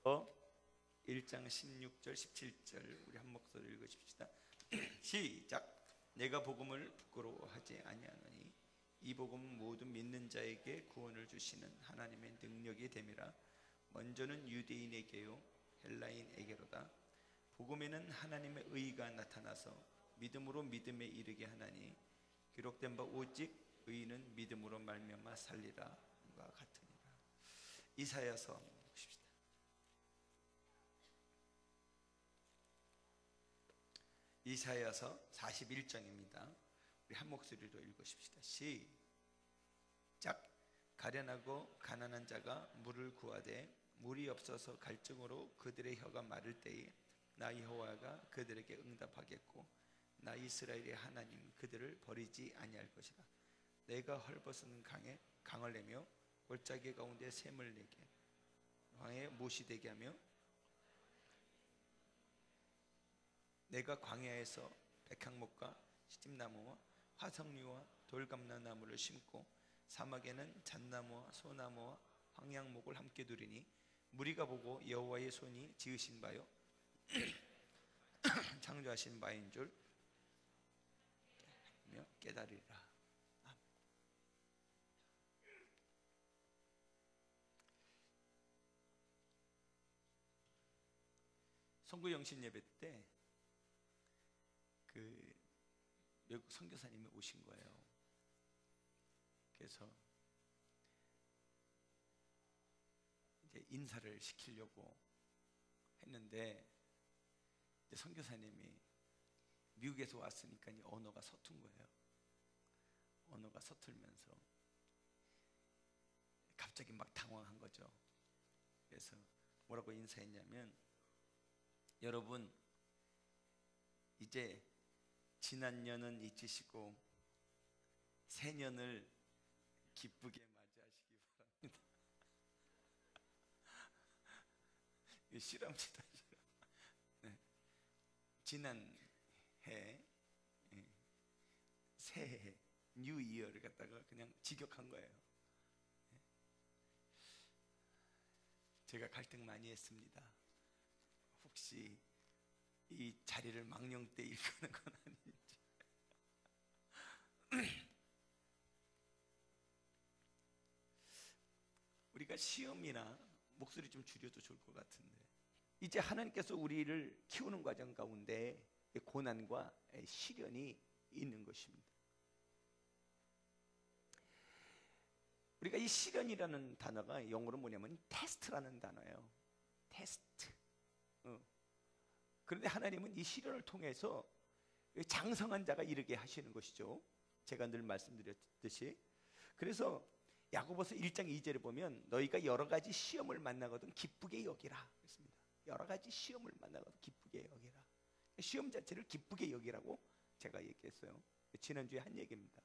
1장 16절 17절 우리 한 목소리 읽으십시다. 시작. 내가 복음을 부끄러워하지 아니하노니 이 복음은 모든 믿는 자에게 구원을 주시는 하나님의 능력이 됨이라. 먼저는 유대인에게요 헬라인에게로다. 복음에는 하나님의 의가 나타나서 믿음으로 믿음에 이르게 하나니 기록된 바 오직 의인은 믿음으로 말미암아 살리라 과 같으니라. 이사야서 보십시다. 이사야서 41장입니다. 우리 한 목소리로 읽으십시다. 시작. 가련하고 가난한 자가 물을 구하되 물이 없어서 갈증으로 그들의 혀가 마를 때에 나 여호와가 그들에게 응답하겠고 나 이스라엘의 하나님 그들을 버리지 아니할 것이라. 내가 헐벗은 강에 강을 내며 골짜기 가운데 샘을 내게 광야에 못이 되게 하며 내가 광야에서 백향목과 시집나무와 화석류와 돌감나나무를 심고 사막에는 잣나무와 소나무와 황양목을 함께 두리니 무리가 보고 여호와의 손이 지으신 바요 창조하신 바인 줄 깨달으리라. 선교 영신 예배 때 외국 선교사님이 오신 거예요. 그래서 이제 인사를 시키려고 했는데 이제 선교사님이 미국에서 왔으니까 이 언어가 서툰 거예요. 언어가 서툴면서 갑자기 막 당황한 거죠. 그래서 뭐라고 인사했냐면, 여러분 이제 지난 년은 잊으시고 새 년을 기쁘게 맞이하시기 바랍니다. 이거 실합니다. 네. 지난 해 새해 뉴 이어를 갖다가 그냥 직역한 거예요. 제가 갈등 많이 했습니다. 혹시 이 자리를 망령 때 일구는 건 아닌지. 우리가 시험이나 목소리 좀 줄여도 좋을 것 같은데, 이제 하나님께서 우리를 키우는 과정 가운데 고난과 시련이 있는 것입니다. 우리가 이 시련이라는 단어가 영어로 뭐냐면 테스트라는 단어예요. 테스트. 그런데 하나님은 이 시련을 통해서 장성한 자가 이르게 하시는 것이죠. 제가 늘 말씀드렸듯이. 그래서 야고보서 1장 2절에 보면 너희가 여러 가지 시험을 만나거든 기쁘게 여기라 그랬습니다. 여러 가지 시험을 만나거든 기쁘게 여기라. 시험 자체를 기쁘게 여기라고 제가 얘기했어요. 지난주에 한 얘기입니다.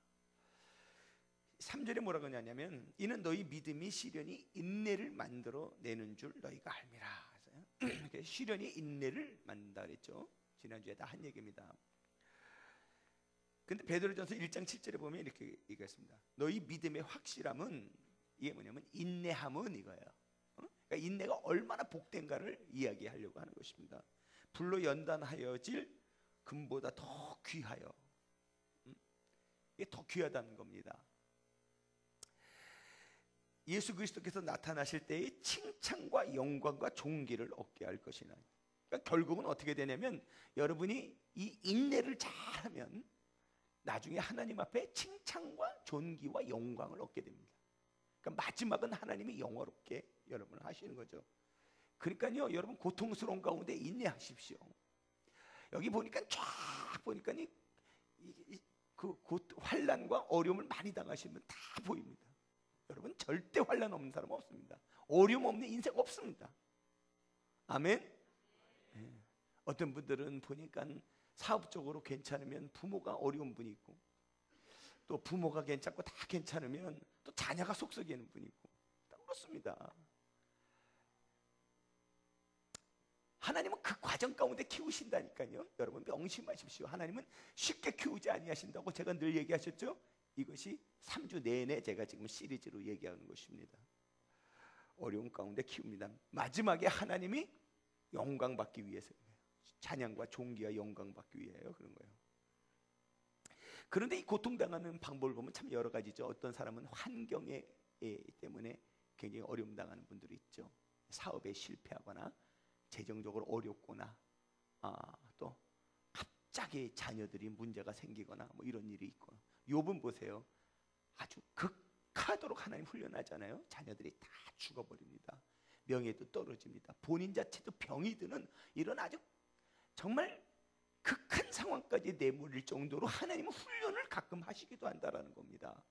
3절에 뭐라고 하냐면 이는 너희 믿음이 시련이 인내를 만들어 내는 줄 너희가 알미라. 시련이 인내를 만든다 그랬죠. 지난주에 다 한 얘기입니다. 근데 베드로전서 1장 7절에 보면 이렇게 얘기했습니다. 너희 믿음의 확실함은, 이게 뭐냐면 인내함은 이거예요. 그러니까 인내가 얼마나 복된가를 이야기하려고 하는 것입니다. 불로 연단하여질 금보다 더 귀하여. 이게 더 귀하다는 겁니다. 예수 그리스도께서 나타나실 때의 칭찬과 영광과 존귀를 얻게 할 것이나. 그러니까 결국은 어떻게 되냐면 여러분이 이 인내를 잘하면 나중에 하나님 앞에 칭찬과 존귀와 영광을 얻게 됩니다. 그러니까 마지막은 하나님이 영화롭게 여러분을 하시는 거죠. 그러니까요, 여러분 고통스러운 가운데 인내하십시오. 여기 보니까 쫙 보니까 환난과 어려움을 많이 당하시면 다 보입니다. 여러분 절대 환난 없는 사람 없습니다. 어려움 없는 인생 없습니다. 아멘. 네. 어떤 분들은 보니까 사업적으로 괜찮으면 부모가 어려운 분이 있고, 또 부모가 괜찮고 다 괜찮으면 또 자녀가 속썩이는 분이 있고, 다 그렇습니다. 하나님은 그 과정 가운데 키우신다니까요. 여러분 명심하십시오. 하나님은 쉽게 키우지 아니하신다고 제가 늘 얘기하셨죠. 이것이 3주 내내 제가 지금 시리즈로 얘기하는 것입니다. 어려운 가운데 키웁니다. 마지막에 하나님이 영광 받기 위해서, 찬양과 존귀와 영광 받기 위해요. 그런 거예요. 그런데 이 고통당하는 방법을 보면 참 여러 가지죠. 어떤 사람은 환경에 때문에 굉장히 어려움 당하는 분들이 있죠. 사업에 실패하거나 재정적으로 어렵거나 또 갑자기 자녀들이 문제가 생기거나 뭐 이런 일이 있거나. 욥은 보세요. 아주 극하도록 하나님 훈련하잖아요. 자녀들이 다 죽어버립니다. 명예도 떨어집니다. 본인 자체도 병이 드는 이런 아주 정말 극한 상황까지 내몰릴 정도로 하나님은 훈련을 가끔 하시기도 한다라는 겁니다.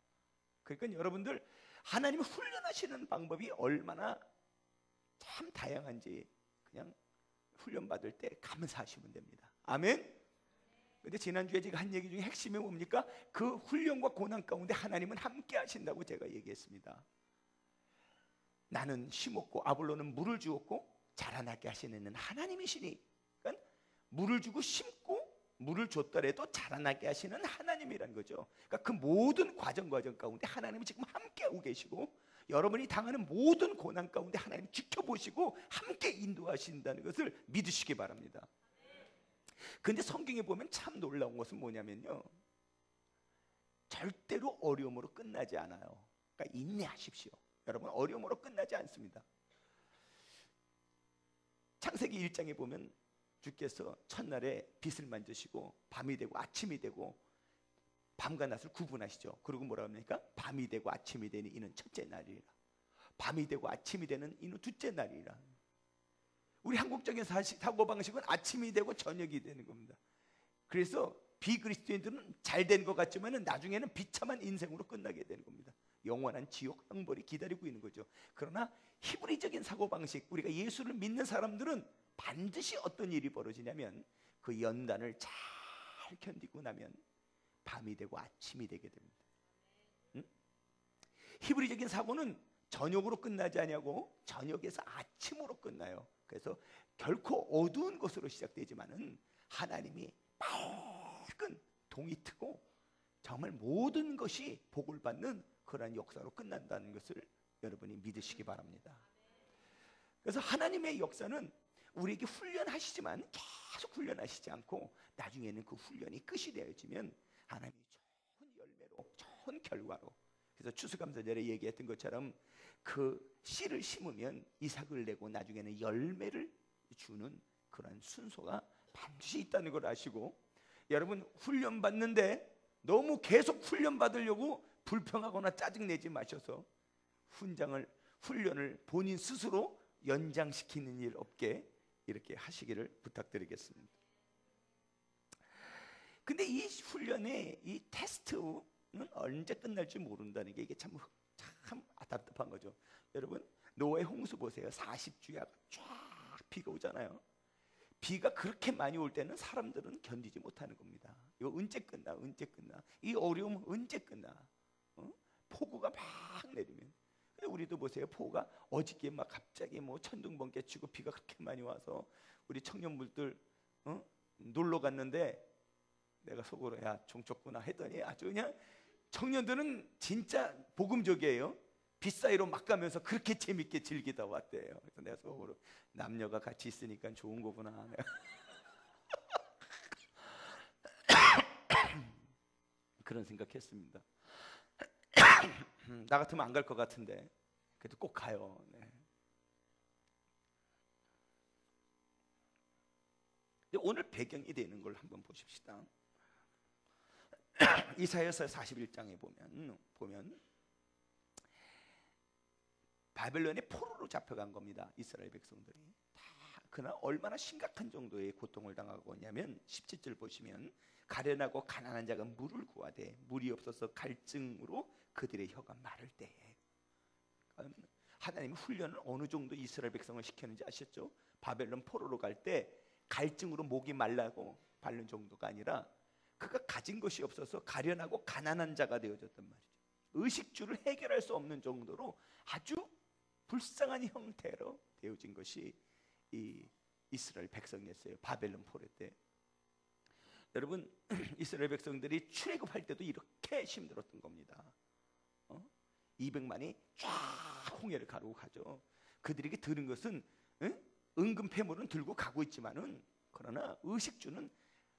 그러니까 여러분들 하나님이 훈련하시는 방법이 얼마나 참 다양한지 그냥 훈련받을 때 감사하시면 됩니다. 아멘. 근데 지난주에 제가 한 얘기 중에 핵심이 뭡니까? 그 훈련과 고난 가운데 하나님은 함께 하신다고 제가 얘기했습니다. 나는 심었고 아볼로는 물을 주었고 자라나게 하시는 하나님이시니, 그러니까 물을 주고 심고 물을 줬더라도 자라나게 하시는 하나님이라는 거죠. 그러니까 그 모든 과정 가운데 하나님이 지금 함께하고 계시고, 여러분이 당하는 모든 고난 가운데 하나님이 지켜보시고 함께 인도하신다는 것을 믿으시기 바랍니다. 근데 성경에 보면 참 놀라운 것은 뭐냐면요, 절대로 어려움으로 끝나지 않아요. 그러니까 인내하십시오. 여러분, 어려움으로 끝나지 않습니다. 창세기 1장에 보면 주께서 첫날에 빛을 만드시고 밤이 되고 아침이 되고 밤과 낮을 구분하시죠. 그리고 뭐라 합니까? 밤이 되고 아침이 되니 이는 첫째 날이라, 밤이 되고 아침이 되는 이는 둘째 날이라. 우리 한국적인 사고방식은 아침이 되고 저녁이 되는 겁니다. 그래서 비그리스도인들은 잘 된 것 같지만 나중에는 비참한 인생으로 끝나게 되는 겁니다. 영원한 지옥 형벌이 기다리고 있는 거죠. 그러나 히브리적인 사고방식, 우리가 예수를 믿는 사람들은 반드시 어떤 일이 벌어지냐면 그 연단을 잘 견디고 나면 밤이 되고 아침이 되게 됩니다. 응? 히브리적인 사고는 저녁으로 끝나지 않냐고, 저녁에서 아침으로 끝나요. 그래서 결코 어두운 것으로 시작되지만은 하나님이 밝은 동이 트고 정말 모든 것이 복을 받는 그러한 역사로 끝난다는 것을 여러분이 믿으시기 바랍니다. 그래서 하나님의 역사는 우리에게 훈련하시지만 계속 훈련하시지 않고 나중에는 그 훈련이 끝이 되어지면 하나님이 좋은 열매로, 좋은 결과로, 그래서 추수감사절에 얘기했던 것처럼 그 씨를 심으면 이삭을 내고 나중에는 열매를 주는 그런 순서가 반드시 있다는 걸 아시고, 여러분 훈련 받는데 너무 계속 훈련 받으려고 불평하거나 짜증내지 마셔서 훈련을 본인 스스로 연장시키는 일 없게 이렇게 하시기를 부탁드리겠습니다. 근데 이 훈련의 이 테스트는 언제 끝날지 모른다는 게 이게 참 답답한 거죠. 여러분, 노아의 홍수 보세요. 40주야 쫙 비가 오잖아요. 비가 그렇게 많이 올 때는 사람들은 견디지 못하는 겁니다. 이거 언제 끝나? 언제 끝나? 이 어려움 언제 끝나? 폭우가 막 내리면. 근데 우리도 보세요. 폭우가 어저께 막 갑자기 뭐 천둥번개 치고 비가 그렇게 많이 와서 우리 청년분들 놀러 갔는데 내가 속으로 야 종쳤구나 했더니 아주 그냥 청년들은 진짜 복음적이에요. 빛 사이로 막 가면서 그렇게 재밌게 즐기다 왔대요. 그래서 내가 속으로 남녀가 같이 있으니까 좋은 거구나. 그런 생각했습니다. 나 같으면 안 갈 것 같은데 그래도 꼭 가요. 네. 오늘 배경이 되는 걸 한번 보십시다. 이사야서 41장에 보면 바벨론의 포로로 잡혀간 겁니다. 이스라엘 백성들이 다. 그러나 얼마나 심각한 정도의 고통을 당하고 있냐면 17절 보시면 가련하고 가난한 자가 물을 구하되 물이 없어서 갈증으로 그들의 혀가 마를 때에. 하나님이 훈련을 어느 정도 이스라엘 백성을 시켰는지 아셨죠? 바벨론 포로로 갈 때 갈증으로 목이 말라고 바른 정도가 아니라 그가 가진 것이 없어서 가련하고 가난한 자가 되어졌단 말이죠. 의식주를 해결할 수 없는 정도로 아주 불쌍한 형태로 되어진 것이 이 이스라엘 백성이었어요. 바벨론 포로 때. 여러분, 이스라엘 백성들이 출애굽할 때도 이렇게 힘들었던 겁니다. 200만이 쫙 홍해를 가르고 가죠. 그들에게 들은 것은 은금 폐물은 들고 가고 있지만은 그러나 의식주는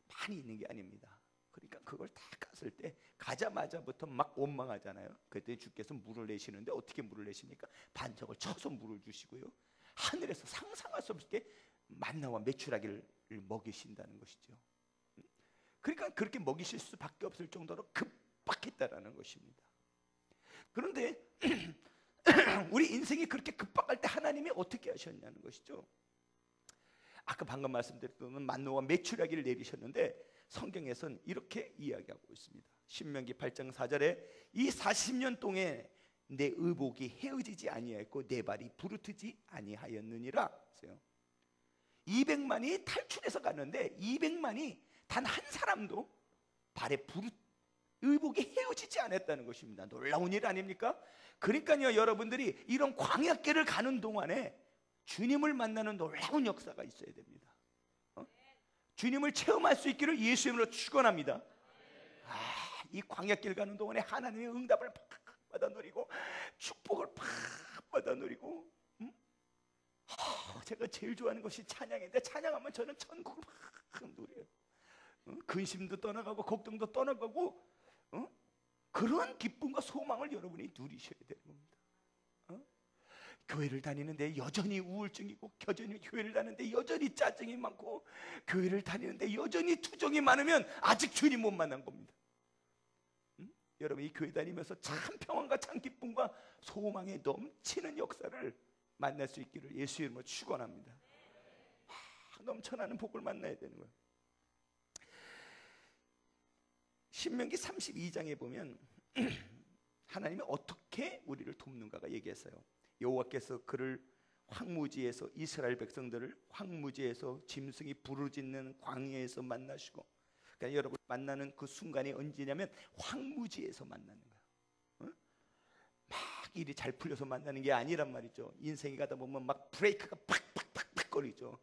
많이 있는 게 아닙니다. 그러니까 그걸 다 깠을 때 가자마자부터 막 원망하잖아요. 그때 주께서 물을 내시는데 어떻게 물을 내십니까? 반석을 쳐서 물을 주시고요, 하늘에서 상상할 수 없게 만나와 메추라기를 먹이신다는 것이죠. 그러니까 그렇게 먹이실 수밖에 없을 정도로 급박했다라는 것입니다. 그런데 우리 인생이 그렇게 급박할 때 하나님이 어떻게 하셨냐는 것이죠. 아까 방금 말씀드렸던 만나와 메추라기를 내리셨는데 성경에서는 이렇게 이야기하고 있습니다. 신명기 8장 4절에 이 40년 동안 내 의복이 헤어지지 아니하였고 내 발이 부르트지 아니하였느니라. 200만이 탈출해서 갔는데 200만이 단 한 사람도 발에 의복이 헤어지지 않았다는 것입니다. 놀라운 일 아닙니까? 그러니까요, 여러분들이 이런 광야길을 가는 동안에 주님을 만나는 놀라운 역사가 있어야 됩니다. 주님을 체험할 수 있기를 예수 이름으로 축원합니다. 이 광야길 가는 동안에 하나님의 응답을 팍 받아 누리고 축복을 팍 받아 누리고, 제가 제일 좋아하는 것이 찬양인데 찬양하면 저는 천국을 막 누려요. 근심도 떠나가고 걱정도 떠나가고, 그런 기쁨과 소망을 여러분이 누리셔야 되는 겁니다. 교회를 다니는데 여전히 우울증이고, 교회를 다니는데 여전히 짜증이 많고, 교회를 다니는데 여전히 투정이 많으면 아직 주님 못 만난 겁니다. 여러분이 교회 다니면서 참 평안과 참 기쁨과 소망에 넘치는 역사를 만날 수 있기를 예수 이름으로 축원합니다. 넘쳐나는 복을 만나야 되는 거예요. 신명기 32장에 보면 하나님이 어떻게 우리를 돕는가가 얘기했어요. 여호와께서 그를 황무지에서, 이스라엘 백성들을 황무지에서 짐승이 부르짖는 광야에서 만나시고, 그러니까 여러분 만나는 그 순간이 언제냐면 황무지에서 만나는 거예요. 막 일이 잘 풀려서 만나는 게 아니란 말이죠. 인생이 가다 보면 막 브레이크가 팍팍팍팍 거리죠.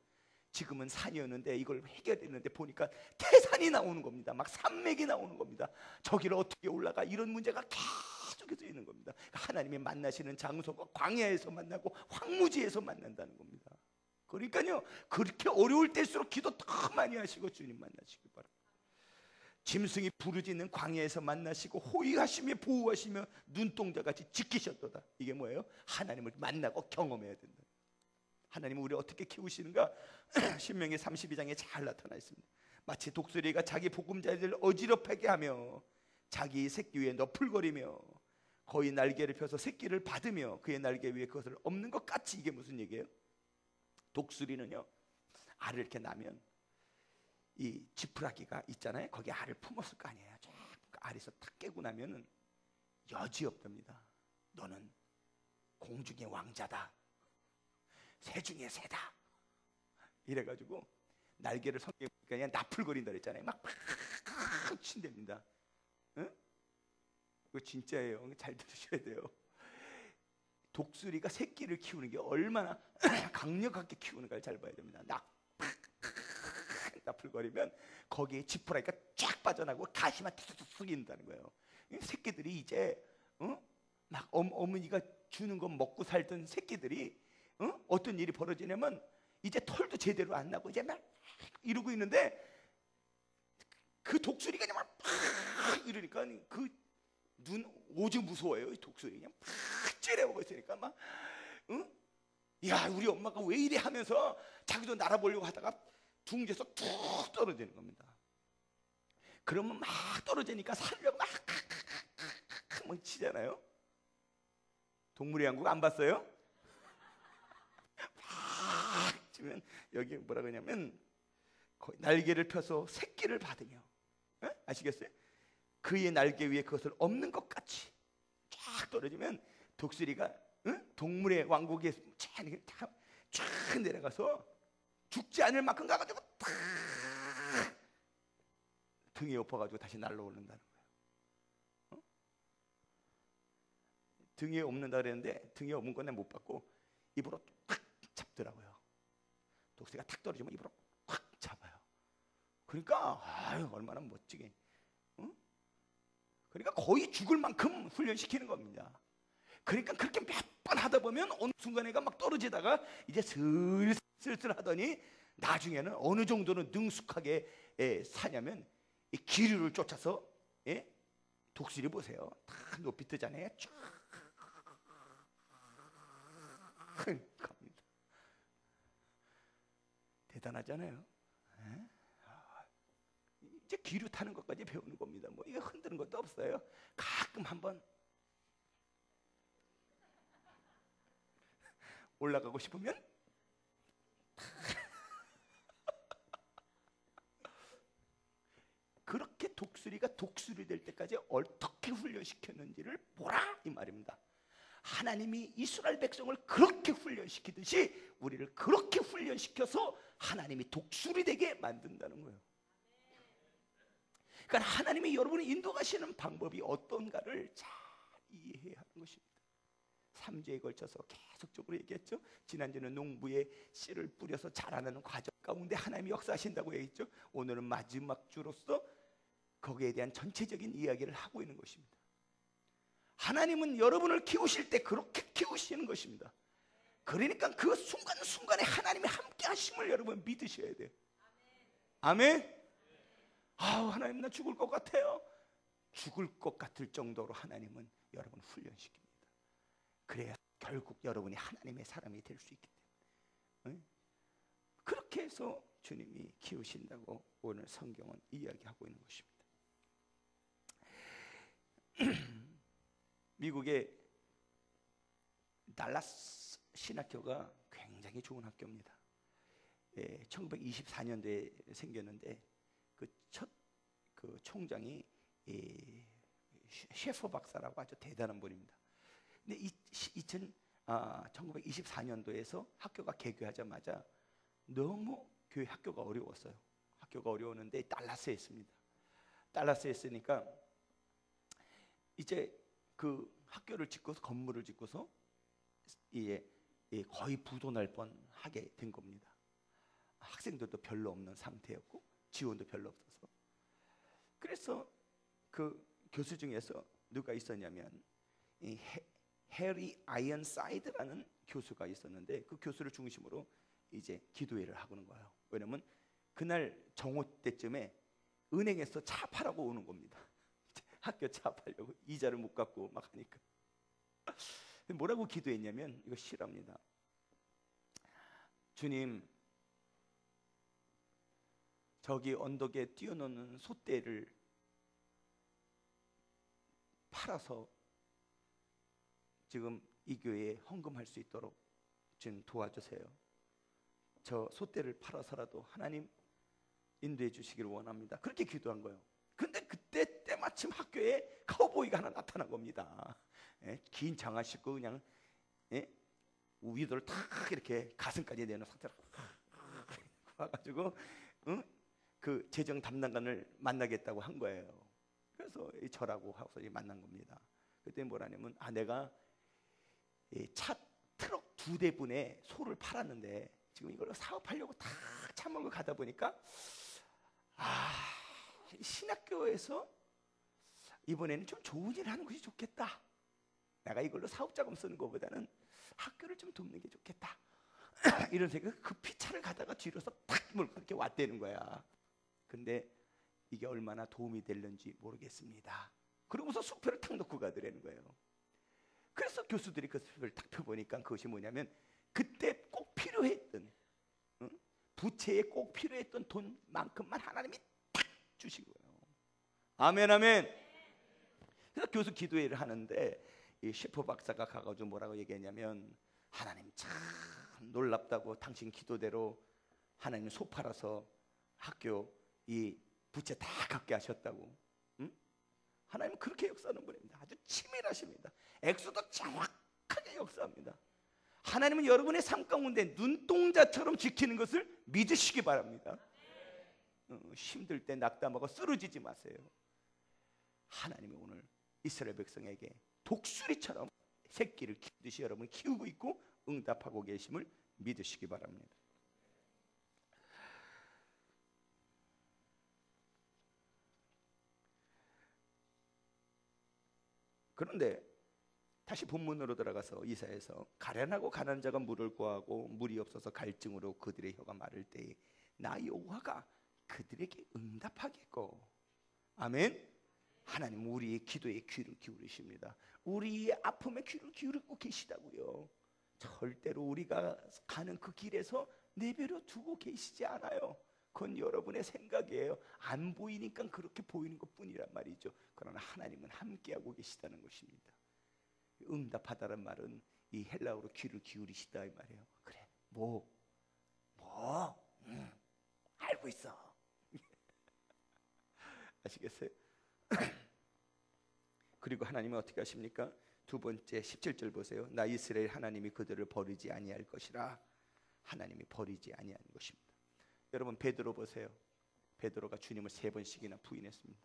지금은 산이었는데 이걸 해결했는데 보니까 태산이 나오는 겁니다. 막 산맥이 나오는 겁니다. 저기를 어떻게 올라가, 이런 문제가 계속해서 있는 겁니다. 하나님이 만나시는 장소가 광야에서 만나고 황무지에서 만난다는 겁니다. 그러니까요, 그렇게 어려울 때일수록 기도 더 많이 하시고 주님 만나시기 바랍니다. 짐승이 부르짖는 광야에서 만나시고 호위하시며 보호하시며 눈동자같이 지키셨도다. 이게 뭐예요? 하나님을 만나고 경험해야 된다. 하나님은 우리를 어떻게 키우시는가? 신명기 32장에 잘 나타나 있습니다. 마치 독수리가 자기 보금자리를 어지럽하게 하며 자기 새끼 위에 너풀거리며 거의 날개를 펴서 새끼를 받으며 그의 날개 위에 그것을 엎는 것 같이. 이게 무슨 얘기예요? 독수리는요, 알을 이렇게 낳으면 이 지푸라기가 있잖아요. 거기에 알을 품었을 거 아니에요. 그 알에서 탁 깨고 나면은 여지없답니다. 너는 공중의 왕자다, 새 중에 새다. 이래가지고 날개를 성경에 그냥 나풀거린다 그랬잖아요. 막 친답니다. 응? 이거 진짜예요. 잘 들으셔야 돼요. 독수리가 새끼를 키우는 게 얼마나 강력하게 키우는가를 잘 봐야 됩니다. 나풀거리면 거기에 지푸라기가 쫙 빠져나고 가시만 툭툭툭 인다는 거예요. 새끼들이 이제 막 어머니가 주는 거 먹고 살던 새끼들이 어떤 일이 벌어지냐면 이제 털도 제대로 안 나고 이제 막 이러고 있는데 그 독수리가 그냥 막 이러니까 그 눈 오죽 무서워요. 이 독수리 그냥 팍 째려보고 있으니까 막 야, 우리 엄마가 왜 이래 하면서 자기도 날아보려고 하다가 둥지에서 툭 떨어지는 겁니다. 그러면 막 떨어지니까 살려고 막 치잖아요. 동물의 왕국 안 봤어요? 막 치면 여기 뭐라 그러냐면 날개를 펴서 새끼를 받으며, 아시겠어요? 그의 날개 위에 그것을 엎는 것 같이 쫙 떨어지면 독수리가 동물의 왕국에 쫙 내려가서 죽지 않을 만큼 가가지고 탁 등에 엎어가지고 다시 날아오른다는 거예요. 등에 엎는다 그랬는데 등에 엎은 건 못 받고 입으로 탁 잡더라고요. 독수리가 탁 떨어지면 입으로 탁 잡아요. 그러니까 아유, 얼마나 멋지게. 그러니까 거의 죽을 만큼 훈련시키는 겁니다. 그러니까 그렇게 몇 번 하다 보면 어느 순간에가 막 떨어지다가 이제 슬슬 하더니 나중에는 어느 정도는 능숙하게 사냐면 이 기류를 쫓아서 독수리 보세요. 다 높이 뜨잖아요. 쫙 갑니다. 대단하잖아요. 이제 기류 타는 것까지 배우는 겁니다. 뭐 이거 흔드는 것도 없어요. 가끔 한번 올라가고 싶으면 그렇게 독수리가 독수리 될 때까지 어떻게 훈련시켰는지를 보라 이 말입니다. 하나님이 이스라엘 백성을 그렇게 훈련시키듯이 우리를 그렇게 훈련시켜서 하나님이 독수리 되게 만든다는 거예요. 그러니까 하나님이 여러분을 인도하시는 방법이 어떤가를 잘 이해해야 하는 것입니다. 3주에 걸쳐서 계속적으로 얘기했죠. 지난주는 농부에 씨를 뿌려서 자라나는 과정 가운데 하나님이 역사하신다고 얘기했죠. 오늘은 마지막 주로서 거기에 대한 전체적인 이야기를 하고 있는 것입니다. 하나님은 여러분을 키우실 때 그렇게 키우시는 것입니다. 그러니까 그 순간순간에 하나님이 함께 하심을 여러분 믿으셔야 돼요. 아멘. 하나님 나 죽을 것 같아요. 죽을 것 같을 정도로 하나님은 여러분을 훈련시킵니다. 그래야 결국 여러분이 하나님의 사람이 될 수 있기 때문에 그렇게 해서 주님이 키우신다고 오늘 성경은 이야기하고 있는 것입니다. 미국의 달라스 신학교가 굉장히 좋은 학교입니다. 1924년도에 생겼는데 첫 총장이 셰퍼 박사라고 아주 대단한 분입니다. 근데 1924년도에서 학교가 개교하자마자 너무 교회 학교가 어려웠어요. 학교가 어려웠는데 달라스에 있습니다. 달라스에 있으니까 이제 그 학교를 짓고서 건물을 짓고서 거의 부도 날 뻔하게 된 겁니다. 학생들도 별로 없는 상태였고 지원도 별로 없어서. 그래서 그 교수 중에서 누가 있었냐면 해리 아이언사이드라는 교수가 있었는데 그 교수를 중심으로 이제 기도회를 하고는 거예요. 왜냐면 그날 정오 때쯤에 은행에서 차 팔라고 오는 겁니다. 학교 차 팔려고 이자를 못 갚고 막 하니까 뭐라고 기도했냐면 이거 실합니다. 주님, 저기 언덕에 뛰어노는 소떼를 팔아서 지금 이 교회에 헌금할 수 있도록 좀 도와주세요. 저 소떼를 팔아서라도 하나님 인도해 주시기를 원합니다. 그렇게 기도한 거예요. 근데 그때 때마침 학교에 카우보이가 하나 나타난 겁니다. 긴 장화 신고 그냥 위도를 탁 이렇게 가슴까지 내는 상태로 와가지고 그 재정 담당관을 만나겠다고 한 거예요. 그래서 저라고 하고서 만난 겁니다. 그때 뭐라냐면 내가 차 트럭 2대분의 소를 팔았는데 지금 이걸 사업하려고 다 차 몰고 가다 보니까 신학교에서 이번에는 좀 좋은 일을 하는 것이 좋겠다. 내가 이걸로 사업자금 쓰는 것보다는 학교를 좀 돕는 게 좋겠다. 이런 생각 급히 차를 가다가 뒤로서 탁 몰고 이렇게 왔다는 거야. 근데 이게 얼마나 도움이 될는지 모르겠습니다. 그러고서 수표를 탁 놓고 가더라는 거예요. 그래서 교수들이 그 수표를 탁 펴보니까 그것이 뭐냐면 그때 꼭 필요했던 부채에 꼭 필요했던 돈만큼만 하나님이 탁 주신 거예요. 아멘 아멘. 그래서 교수 기도회를 하는데 이 셰퍼 박사가 가가지고 뭐라고 얘기했냐면 하나님 참 놀랍다고 당신 기도대로 하나님 소 팔아서 학교 이 부채 다 갚게 하셨다고. 하나님은 그렇게 역사하는 분입니다. 아주 치밀하십니다. 액수도 정확하게 역사합니다. 하나님은 여러분의 삶 가운데 눈동자처럼 지키는 것을 믿으시기 바랍니다. 힘들 때 낙담하고 쓰러지지 마세요. 하나님이 오늘 이스라엘 백성에게 독수리처럼 새끼를 키우듯이 여러분 키우고 있고 응답하고 계심을 믿으시기 바랍니다. 그런데 다시 본문으로 들어가서 이사야서 가련하고 가난한 자가 물을 구하고 물이 없어서 갈증으로 그들의 혀가 마를 때에 나 여호와가 그들에게 응답하겠고. 아멘. 하나님 우리의 기도에 귀를 기울이십니다. 우리의 아픔에 귀를 기울이고 계시다고요. 절대로 우리가 가는 그 길에서 내버려 두고 계시지 않아요. 그건 여러분의 생각이에요. 안 보이니까 그렇게 보이는 것뿐이란 말이죠. 그러나 하나님은 함께하고 계시다는 것입니다. 응답하다는 말은 이 헬라어로 귀를 기울이시다 이 말이에요. 그래, 알고 있어. 아시겠어요? 그리고 하나님은 어떻게 하십니까? 두 번째 17절 보세요. 나 이스라엘 하나님이 그들을 버리지 아니할 것이라. 하나님이 버리지 아니하는 것입니다. 여러분 베드로 보세요. 베드로가 주님을 3번씩이나 부인했습니다.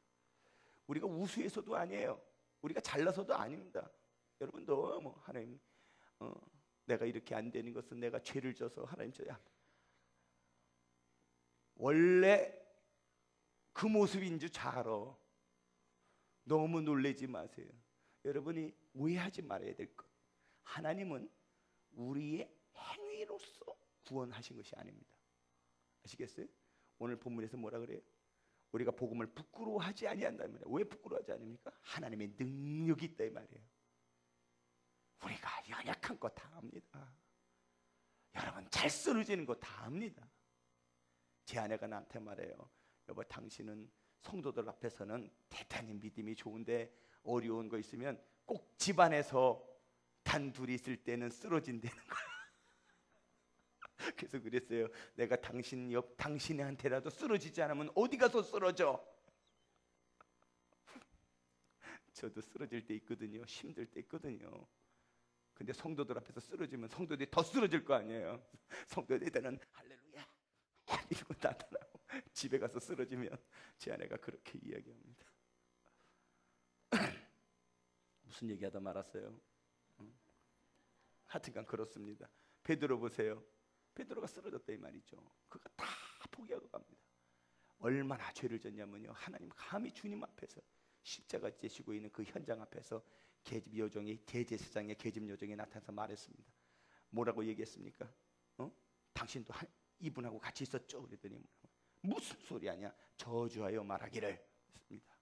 우리가 우수해서도 아니에요. 우리가 잘나서도 아닙니다. 여러분 너무 하나님 내가 이렇게 안 되는 것은 내가 죄를 져서 하나님 저야. 원래 그 모습인 줄 잘 알아. 너무 놀라지 마세요. 여러분이 오해하지 말아야 될 것. 하나님은 우리의 행위로서 구원하신 것이 아닙니다. 아시겠어요? 오늘 본문에서 뭐라 그래요? 우리가 복음을 부끄러워하지 아니한다는 말이에요. 왜 부끄러워하지 않습니까? 하나님의 능력이 있다 이 말이에요. 우리가 연약한 거 다 압니다. 여러분 잘 쓰러지는 거 다 압니다. 제 아내가 나한테 말해요. 여보 당신은 성도들 앞에서는 대단히 믿음이 좋은데 어려운 거 있으면 꼭 집안에서 단둘이 있을 때는 쓰러진다는 거야. 그래서 그랬어요. 내가 당신한테라도 쓰러지지 않으면 어디 가서 쓰러져? 저도 쓰러질 때 있거든요. 힘들 때 있거든요. 근데 성도들 앞에서 쓰러지면 성도들이 더 쓰러질 거 아니에요. 성도들은 할렐루야 이러고 나타나고 집에 가서 쓰러지면 제 아내가 그렇게 이야기합니다. 무슨 얘기하다 말았어요? 하여튼간 그렇습니다. 베드로 보세요. 베드로가 쓰러졌다 이 말이죠. 그가 다 포기하고 갑니다. 얼마나 죄를 졌냐면요. 하나님 감히 주님 앞에서 십자가 지시고 있는 그 현장 앞에서 계집 여종이 대제사장의 계집 여종이 나타나서 말했습니다. 뭐라고 얘기했습니까? 당신도 이분하고 같이 있었죠? 그랬더니 무슨 소리 하냐? 저주하여 말하기를 했습니다.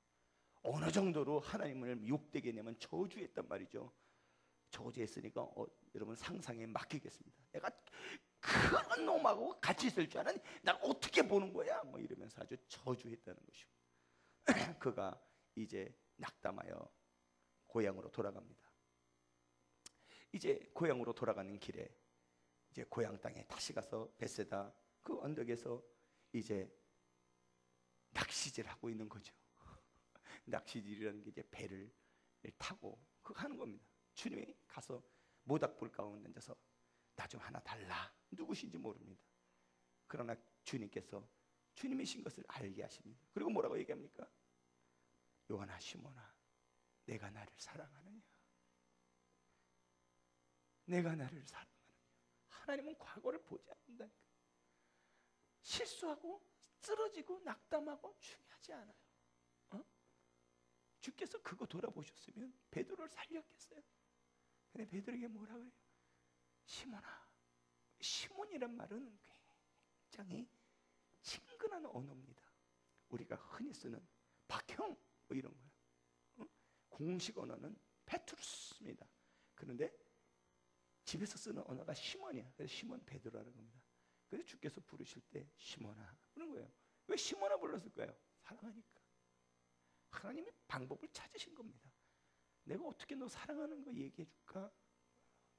어느 정도로 하나님을 욕되게 내면 저주했단 말이죠. 저주했으니까 여러분 상상에 맡기겠습니다. 내가 그런 놈하고 같이 있을 줄 아는 날 어떻게 보는 거야? 뭐 이러면서 아주 저주했다는 것이고 그가 이제 낙담하여 고향으로 돌아갑니다. 이제 고향으로 돌아가는 길에 이제 고향 땅에 다시 가서 베세다 그 언덕에서 이제 낚시질하고 있는 거죠. 낚시질이라는 게 이제 배를 타고 그거 하는 겁니다. 주님이 가서 모닥불 가운데 앉아서 나 좀 하나 달라. 누구신지 모릅니다. 그러나 주님께서 주님이신 것을 알게 하십니다. 그리고 뭐라고 얘기합니까? 요한아 시몬아 내가 나를 사랑하느냐? 내가 나를 사랑하느냐? 하나님은 과거를 보지 않는다니까. 실수하고 쓰러지고 낙담하고 중요하지 않아요. 주께서 그거 돌아보셨으면 베드로를 살렸겠어요. 근데 베드로에게 뭐라 그래요? 시몬아. 시몬이란 말은 굉장히 친근한 언어입니다. 우리가 흔히 쓰는 박형 뭐 이런 거예요. 공식 언어는 페트루스입니다. 그런데 집에서 쓰는 언어가 시몬이야. 그래서 시몬 베드로라는 겁니다. 그래서 주께서 부르실 때 시몬아 그런 거예요. 왜 시몬아 불렀을까요? 사랑하니까. 하나님이 방법을 찾으신 겁니다. 내가 어떻게 너 사랑하는 거 얘기해 줄까?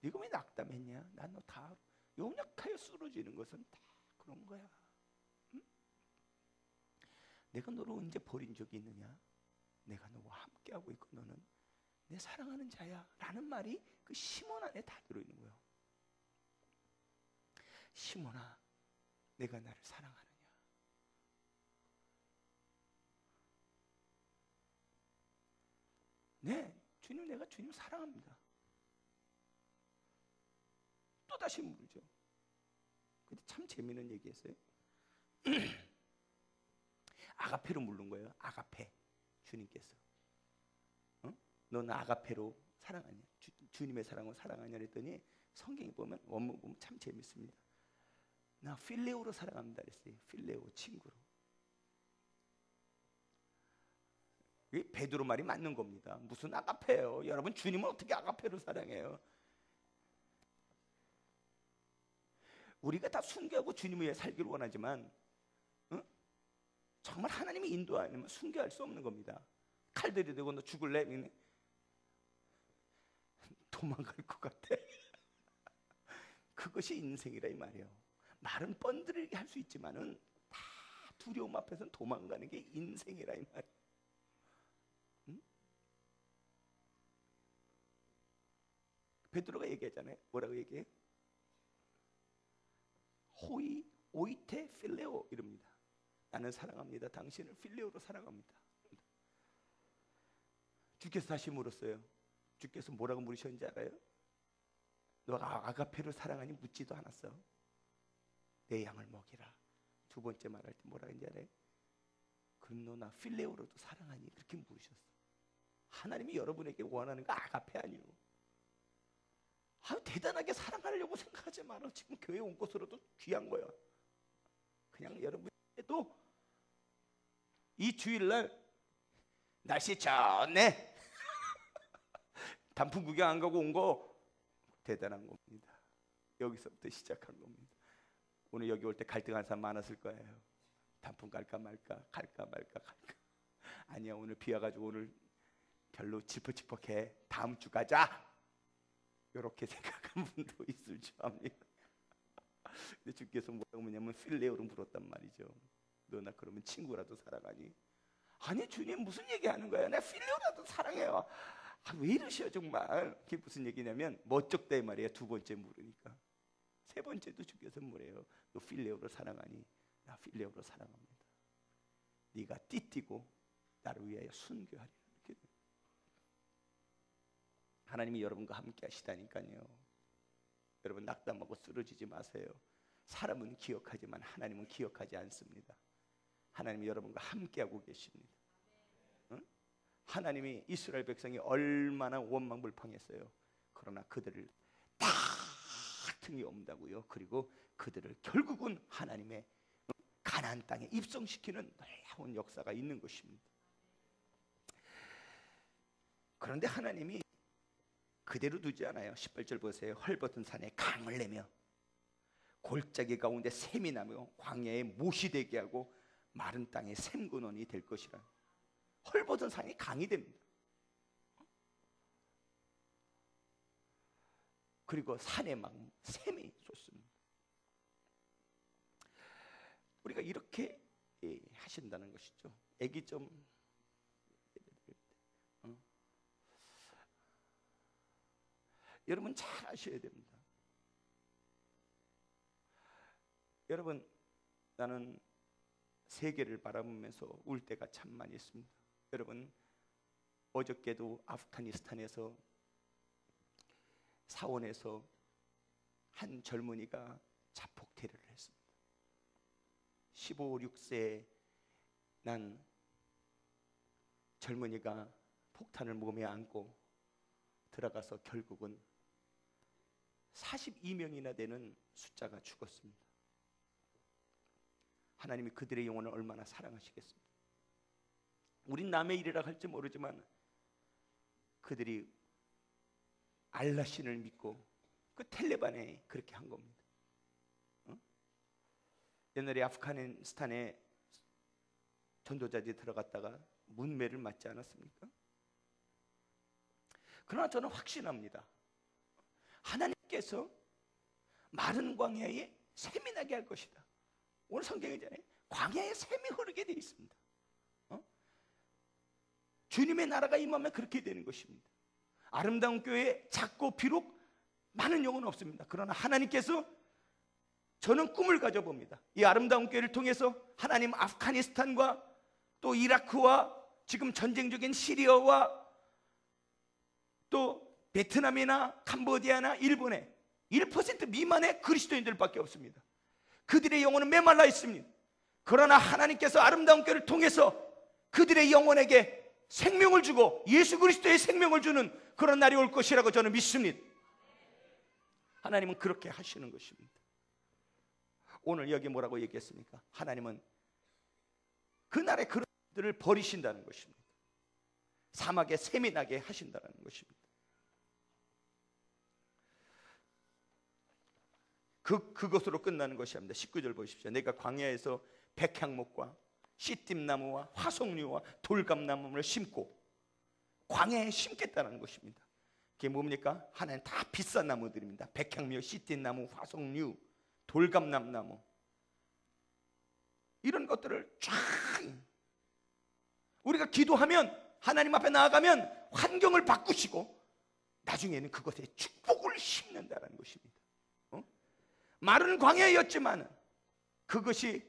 네가 왜 낙담했냐? 난 너 다 연약하여 쓰러지는 것은 다 그런 거야. 응? 내가 너를 언제 버린 적이 있느냐? 내가 너와 함께하고 있고 너는 내 사랑하는 자야 라는 말이 그 시몬 안에 다 들어있는 거예요. 시몬아 내가 나를 사랑하느냐? 네, 주님 내가 주님 사랑합니다. 또 다시 물으죠. 근데 참 재미있는 얘기했어요. 아가페로 물는 거예요. 아가페 주님께서. 너는 아가페로 사랑하냐? 주님의 사랑은 사랑하냐 그랬더니 성경에 보면 원문 보면 참 재밌습니다. 나 필레오로 사랑합니다 그랬어요. 필레오, 친구로. 이게 베드로 말이 맞는 겁니다. 무슨 아가페예요? 여러분, 주님은 어떻게 아가페로 사랑해요? 우리가 다 순교하고 주님 위해 살기를 원하지만 정말 하나님이 인도 아니면 순교할 수 없는 겁니다. 칼들이 되고 너 죽을래? 도망갈 것 같아. 그것이 인생이라 이 말이에요. 말은 뻔들이게 할 수 있지만은 다 두려움 앞에서는 도망가는 게 인생이라 이 말이에요. 베드로가 얘기하잖아요. 뭐라고 얘기해? 호이 오이테 필레오 이럽니다. 나는 사랑합니다. 당신을 필레오로 사랑합니다. 주께서 다시 물었어요. 주께서 뭐라고 물으셨는지 알아요? 너가 아가페로 사랑하니 묻지도 않았어. 내 양을 먹이라. 두 번째 말할 때 뭐라고 했는지 알아요? 그럼 너 나 필레오로도 사랑하니? 그렇게 물으셨어. 하나님이 여러분에게 원하는 거 아가페 아니요. 대단하게 사랑하려고 생각하지 마라. 지금 교회 온 것으로도 귀한 거야. 그냥 여러분도 이 주일날 날씨 좋네. 단풍 구경 안 가고 온 거 대단한 겁니다. 여기서부터 시작한 겁니다. 오늘 여기 올 때 갈등한 사람 많았을 거예요. 단풍 갈까 말까, 갈까 말까, 갈까. 아니야, 오늘 비 와가지고 오늘 별로 찌퍽찌퍽해. 다음 주 가자. 이렇게 생각한 분도 있을 줄 압니다. 근데 주께서 뭐라고 하냐면 필레오로 물었단 말이죠. 너 나 그러면 친구라도 사랑하니? 아니 주님 무슨 얘기하는 거야? 나 필레오라도 사랑해요. 왜 이러셔 정말. 그게 무슨 얘기냐면 멋쩍다 이 말이에요. 두 번째 물으니까. 세 번째도 주께서 뭐래요? 너 필레오로 사랑하니? 나 필레오로 사랑합니다. 네가 띠띠고 나를 위하여 순교하리라. 하나님이 여러분과 함께 하시다니까요. 여러분 낙담하고 쓰러지지 마세요. 사람은 기억하지만 하나님은 기억하지 않습니다. 하나님이 여러분과 함께하고 계십니다. 응? 하나님이 이스라엘 백성이 얼마나 원망불평했어요. 그러나 그들을 다 틈이 없다고요. 그리고 그들을 결국은 하나님의 가나안 땅에 입성시키는 놀라운 역사가 있는 것입니다. 그런데 하나님이 그대로 두지 않아요. 18절 보세요. 헐벗은 산에 강을 내며 골짜기 가운데 샘이 나며 광야에 못이 되게 하고 마른 땅에 샘근원이 될 것이라. 헐벗은 산이 강이 됩니다. 그리고 산에 막 샘이 솟습니다. 우리가 이렇게 하신다는 것이죠. 애기 좀 여러분 잘 아셔야 됩니다. 여러분 나는 세계를 바라보면서 울 때가 참 많이 있습니다. 여러분 어저께도 아프가니스탄에서 사원에서 한 젊은이가 자폭 테러를 했습니다. 15, 16세 난 젊은이가 폭탄을 몸에 안고 들어가서 결국은 42명이나 되는 숫자가 죽었습니다. 하나님이 그들의 영혼을 얼마나 사랑하시겠습니까? 우린 남의 일이라 할지 모르지만 그들이 알라신을 믿고 그 텔레반에 그렇게 한 겁니다. 옛날에 아프가니스탄에 전도자들이 들어갔다가 문매를 맞지 않았습니까? 그러나 저는 확신합니다. 하나님께서 마른 광야에 샘이 나게 할 것이다. 오늘 성경이잖아요. 광야에 샘이 흐르게 되어 있습니다. 주님의 나라가 임하면 그렇게 되는 것입니다. 아름다운 교회 작고 비록 많은 영혼은 없습니다. 그러나 하나님께서 저는 꿈을 가져봅니다. 이 아름다운 교회를 통해서 하나님 아프가니스탄과 또 이라크와 지금 전쟁 중인 시리아와 또 베트남이나 캄보디아나 일본에 1% 미만의 그리스도인들밖에 없습니다. 그들의 영혼은 메말라 있습니다. 그러나 하나님께서 아름다운 교회를 통해서 그들의 영혼에게 생명을 주고 예수 그리스도의 생명을 주는 그런 날이 올 것이라고 저는 믿습니다. 하나님은 그렇게 하시는 것입니다. 오늘 여기 뭐라고 얘기했습니까? 하나님은 그날의 그런 들을 버리신다는 것입니다. 사막에 샘이 나게 하신다는 것입니다. 그것으로 끝나는 것이 아닙니다. 19절 보십시오. 내가 광야에서 백향목과 시띠나무와 화석류와 돌감나무를 심고 광야에 심겠다는 것입니다. 그게 뭡니까? 하나는 다 비싼 나무들입니다. 백향류, 시띠나무, 화석류, 돌감나무, 이런 것들을 쫙 우리가 기도하면, 하나님 앞에 나아가면 환경을 바꾸시고 나중에는 그것에 축복을 심는다는 것입니다. 마른 광야였지만 그것이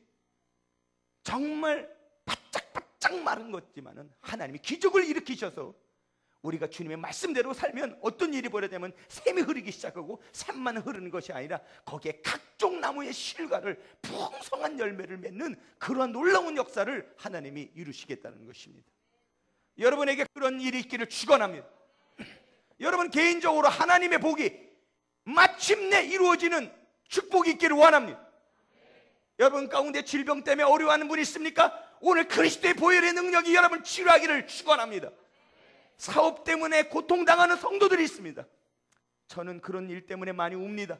정말 바짝바짝 마른 것지만은 하나님이 기적을 일으키셔서 우리가 주님의 말씀대로 살면 어떤 일이 벌어지냐면 샘이 흐르기 시작하고 샘만 흐르는 것이 아니라 거기에 각종 나무의 실과를 풍성한 열매를 맺는 그러한 놀라운 역사를 하나님이 이루시겠다는 것입니다. 여러분에게 그런 일이 있기를 축원합니다. 여러분 개인적으로 하나님의 복이 마침내 이루어지는 축복이 있기를 원합니다. 여러분 가운데 질병 때문에 어려워하는 분이 있습니까? 오늘 그리스도의 보혈의 능력이 여러분 치료하기를 축원합니다. 사업 때문에 고통당하는 성도들이 있습니다. 저는 그런 일 때문에 많이 웁니다.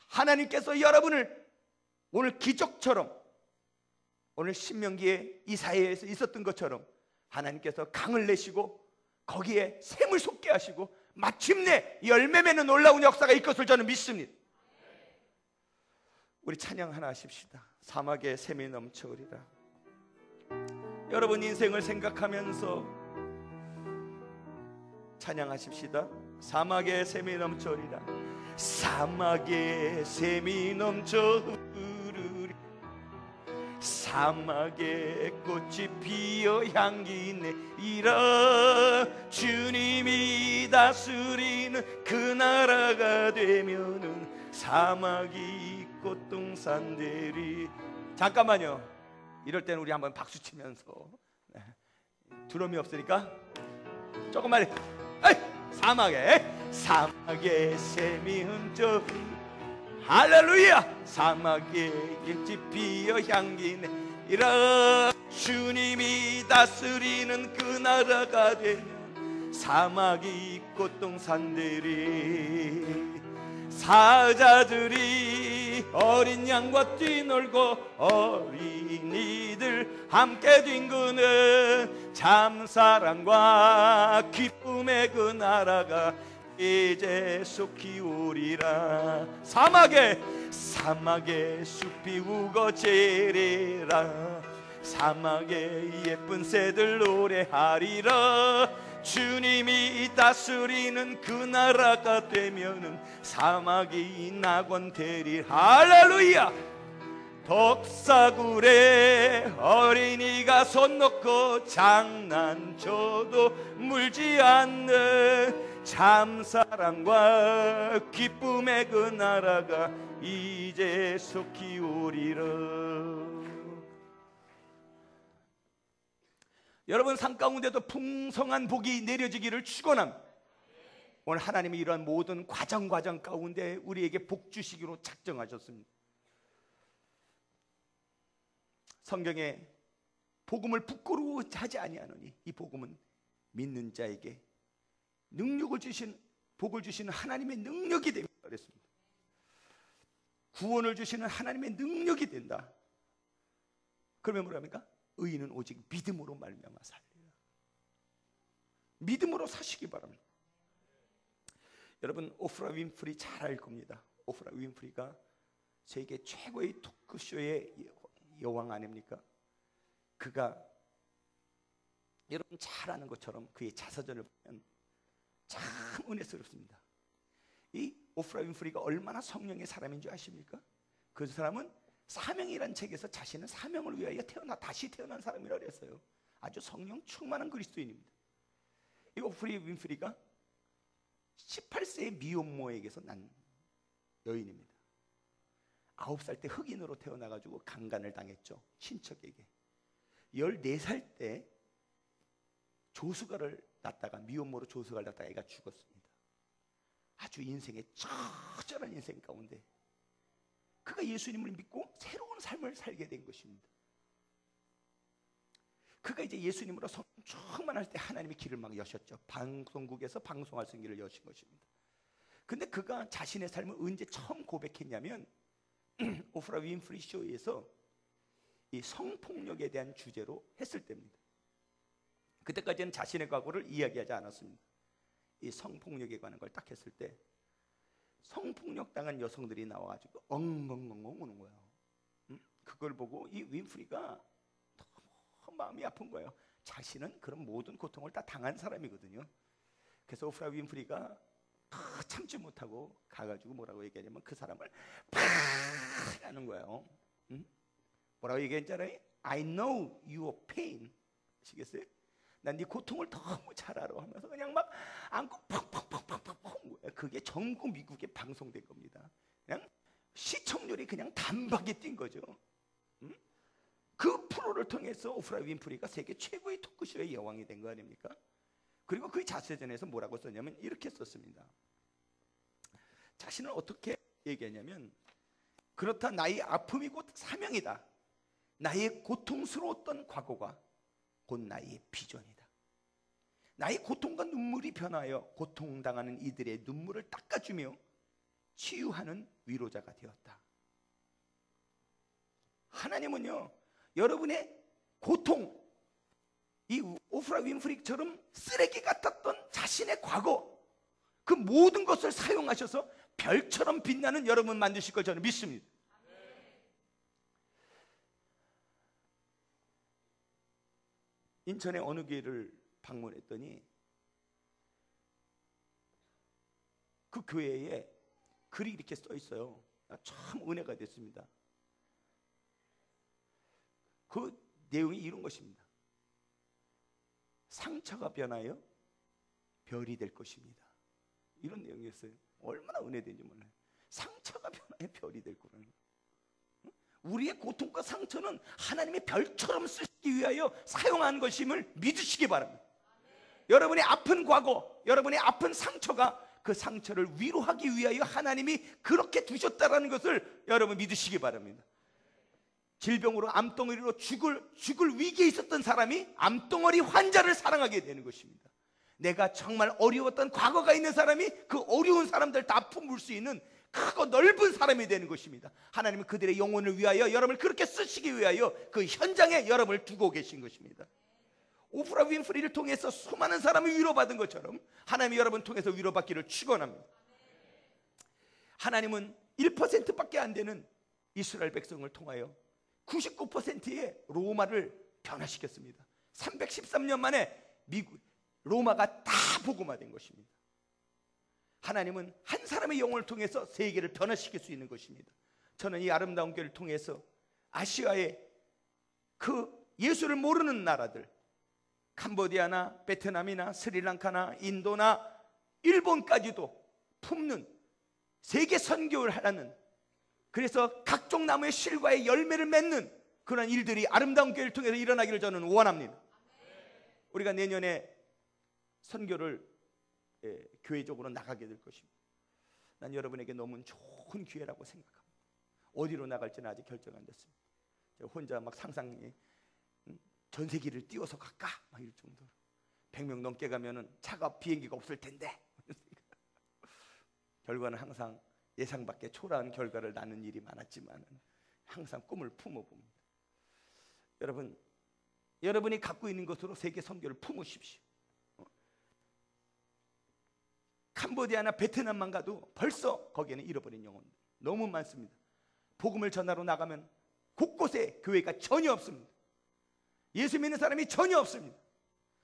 하나님께서 여러분을 오늘 기적처럼, 오늘 신명기에 이사야에서 있었던 것처럼 하나님께서 강을 내시고 거기에 샘을 솟게 하시고 마침내 열매 맺는 놀라운 역사가 있을 것을 저는 믿습니다. 우리 찬양 하나 하십시다. 사막에 샘이 넘쳐오리라. 여러분 인생을 생각하면서 찬양하십시다. 사막에 샘이 넘쳐오리라. 사막에 샘이 넘쳐오르리. 사막에 꽃이 피어 향기 내리라. 주님이 다스리는 그 나라가 되면은 사막이 꽃동산 되리. 잠깐만요. 이럴 때는 우리 한번 박수 치면서, 드럼이 없으니까 조금만 사막에 샘이 훔쳐, 할렐루야. 사막에 꽃이 피어 향기 내리라. 주님이 다스리는 그 나라가 되면 사막이 꽃동산 되리. 사자들이 어린 양과 뛰놀고 어린이들 함께 뒹구는 참사랑과 기쁨의 그 나라가 이제 속히 오리라. 사막에 숲이 우거지리라. 사막에 예쁜 새들 노래하리라. 주님이 다스리는 그 나라가 되면은 사막이 낙원 되리. 할렐루야. 덕사굴에 어린이가 손 놓고 장난쳐도 물지 않는 참사랑과 기쁨의 그 나라가 이제 속히 오리라. 여러분 삶 가운데도 풍성한 복이 내려지기를 축원합니다. 오늘 하나님이 이러한 모든 과정 가운데 우리에게 복 주시기로 작정하셨습니다. 성경에 복음을 부끄러워하지 아니하노니 이 복음은 믿는 자에게 능력을 주신, 복을 주시는 하나님의 능력이 됩니다 그랬습니다. 구원을 주시는 하나님의 능력이 된다. 그러면 뭐랍니까? 의인은 오직 믿음으로 말미암아 살리라. 믿음으로 사시기 바랍니다. 여러분 오프라 윈프리 잘 알 겁니다. 오프라 윈프리가 세계 최고의 토크쇼의 여왕 아닙니까? 그가 여러분 잘 아는 것처럼 그의 자서전을 보면 참 은혜스럽습니다. 이 오프라 윈프리가 얼마나 성령의 사람인 줄 아십니까? 그 사람은 사명이라는 책에서 자신은 사명을 위하여 다시 태어난 사람이라고 했어요. 아주 성령 충만한 그리스도인입니다. 이 오프라 윈프리가 18세의 미혼모에게서 난 여인입니다. 9살 때 흑인으로 태어나가지고 강간을 당했죠. 친척에게. 14살 때 조수가를 낳다가 미혼모로 조석을 낳다가 애가 죽었습니다. 아주 인생의 처절한 인생 가운데 그가 예수님을 믿고 새로운 삶을 살게 된 것입니다. 그가 이제 예수님으로 충만할 때 하나님의 길을 막 여셨죠. 방송국에서 방송할 수 있는 길을 여신 것입니다. 근데 그가 자신의 삶을 언제 처음 고백했냐면 오프라 윈프리 쇼에서 이 성폭력에 대한 주제로 했을 때입니다. 그때까지는 자신의 과거를 이야기하지 않았습니다. 이 성폭력에 관한 걸 딱 했을 때 성폭력 당한 여성들이 나와가지고 엉엉엉엉 우는 거예요. 그걸 보고 이 윈프리가 너무 마음이 아픈 거예요. 자신은 그런 모든 고통을 다 당한 사람이거든요. 그래서 오프라 윈프리가 참지 못하고 가가지고 뭐라고 얘기하냐면 그 사람을 팍 하는 거예요. 뭐라고 얘기했잖아요. I know your pain. 아시겠어요? 난 네 고통을 너무 잘 알아 하면서 그냥 막 안고 펑펑펑펑펑. 그게 전국 미국에 방송된 겁니다. 그냥 시청률이 그냥 단박에 뛴 거죠. 그 프로를 통해서 오프라 윈프리가 세계 최고의 토크쇼의 여왕이 된 거 아닙니까? 그리고 그 자서전에서 뭐라고 썼냐면 이렇게 썼습니다. 자신은 어떻게 얘기하냐면 그렇다 나의 아픔이 곧 사명이다. 나의 고통스러웠던 과거가 곧 나의 비전이다. 나의 고통과 눈물이 변하여 고통당하는 이들의 눈물을 닦아주며 치유하는 위로자가 되었다. 하나님은요, 여러분의 고통, 이 오프라 윈프리처럼 쓰레기 같았던 자신의 과거, 그 모든 것을 사용하셔서 별처럼 빛나는 여러분 만드실 걸 저는 믿습니다. 인천의 어느 교회를 방문했더니 그 교회에 글이 이렇게 써 있어요. 참 은혜가 됐습니다. 그 내용이 이런 것입니다. 상처가 변하여 별이 될 것입니다. 이런 내용이었어요. 얼마나 은혜된지 몰라요. 상처가 변하여 별이 될 거라는 거예요. 우리의 고통과 상처는 하나님의 별처럼 쓰시기 위하여 사용한 것임을 믿으시기 바랍니다. 여러분의 아픈 과거, 여러분의 아픈 상처가 그 상처를 위로하기 위하여 하나님이 그렇게 두셨다는 것을 여러분 믿으시기 바랍니다. 질병으로 암덩어리로 죽을 위기에 있었던 사람이 암덩어리 환자를 사랑하게 되는 것입니다. 내가 정말 어려웠던 과거가 있는 사람이 그 어려운 사람들 다 품을 수 있는 크고 넓은 사람이 되는 것입니다. 하나님은 그들의 영혼을 위하여 여러분을 그렇게 쓰시기 위하여 그 현장에 여러분을 두고 계신 것입니다. 오프라 윈프리를 통해서 수많은 사람이 위로받은 것처럼 하나님이 여러분 통해서 위로받기를 축원합니다. 하나님은 1%밖에 안 되는 이스라엘 백성을 통하여 99%의 로마를 변화시켰습니다. 313년 만에 로마가 다 복음화된 것입니다. 하나님은 한 사람의 영혼을 통해서 세계를 변화시킬 수 있는 것입니다. 저는 이 아름다운 교회를 통해서 아시아의 그 예수를 모르는 나라들, 캄보디아나 베트남이나 스리랑카나 인도나 일본까지도 품는 세계 선교를 하라는, 그래서 각종 나무의 실과의 열매를 맺는 그런 일들이 아름다운 교회를 통해서 일어나기를 저는 원합니다. 우리가 내년에 선교를 교회적으로 나가게 될 것입니다. 난 여러분에게 너무 좋은 기회라고 생각합니다. 어디로 나갈지는 아직 결정 안 됐습니다. 혼자 막 상상해, 전세기를 띄워서 갈까? 막 이럴 정도로 100명 넘게 가면은 차가 비행기가 없을 텐데 결과는 항상 예상 밖의 초라한 결과를 낳는 일이 많았지만 항상 꿈을 품어봅니다. 여러분, 여러분이 갖고 있는 것으로 세계 선교를 품으십시오. 캄보디아나 베트남만 가도 벌써 거기에는 잃어버린 영혼들 너무 많습니다. 복음을 전하러 나가면 곳곳에 교회가 전혀 없습니다. 예수 믿는 사람이 전혀 없습니다.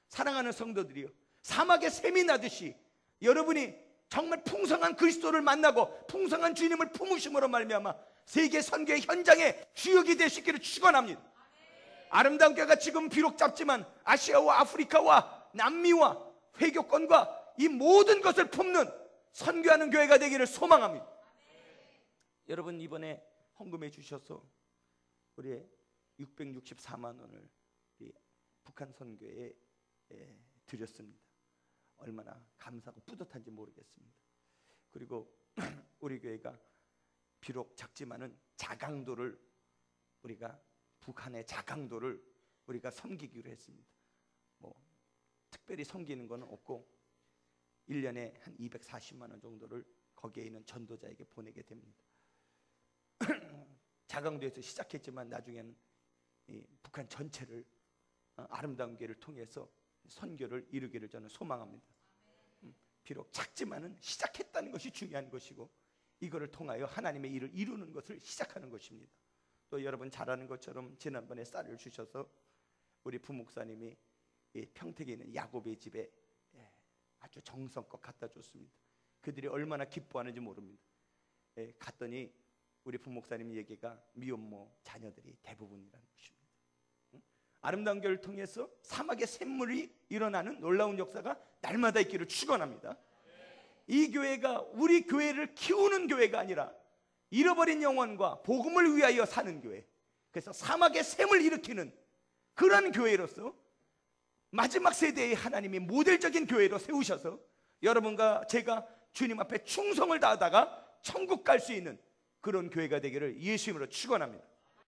사랑하는 성도들이요, 사막에 샘이 나듯이 여러분이 정말 풍성한 그리스도를 만나고 풍성한 주님을 품으심으로 말미암아 세계 선교의 현장에 주역이 되시기를 축원합니다. 아름다운 교회가 지금 비록 짧지만 아시아와 아프리카와 남미와 회교권과 이 모든 것을 품는 선교하는 교회가 되기를 소망합니다. 여러분, 이번에 헌금해 주셔서 우리의 664만 원을 북한 선교에 드렸습니다. 얼마나 감사하고 뿌듯한지 모르겠습니다. 그리고 우리 교회가 비록 작지만은 자강도를 우리가 북한의 자강도를 우리가 섬기기로 했습니다. 뭐 특별히 섬기는 건 없고 1년에 한 240만 원 정도를 거기에 있는 전도자에게 보내게 됩니다. 자강도에서 시작했지만 나중에는 이 북한 전체를 아름다운 교회를 통해서 선교를 이루기를 저는 소망합니다. 비록 작지만은 시작했다는 것이 중요한 것이고 이거를 통하여 하나님의 일을 이루는 것을 시작하는 것입니다. 또 여러분 잘 아는 것처럼 지난번에 쌀을 주셔서 우리 부목사님이 평택에 있는 야곱의 집에 아주 정성껏 갖다 줬습니다. 그들이 얼마나 기뻐하는지 모릅니다. 갔더니 우리 부목사님 얘기가 미혼모 자녀들이 대부분이라는 것입니다. 아름다운 교회를 통해서 사막의 샘물이 일어나는 놀라운 역사가 날마다 있기를 축원합니다. 이 교회가 우리 교회를 키우는 교회가 아니라 잃어버린 영혼과 복음을 위하여 사는 교회, 그래서 사막의 샘을 일으키는 그런 교회로서 마지막 세대의 하나님이 모델적인 교회로 세우셔서 여러분과 제가 주님 앞에 충성을 다하다가 천국 갈 수 있는 그런 교회가 되기를 예수 이름으로 축원합니다.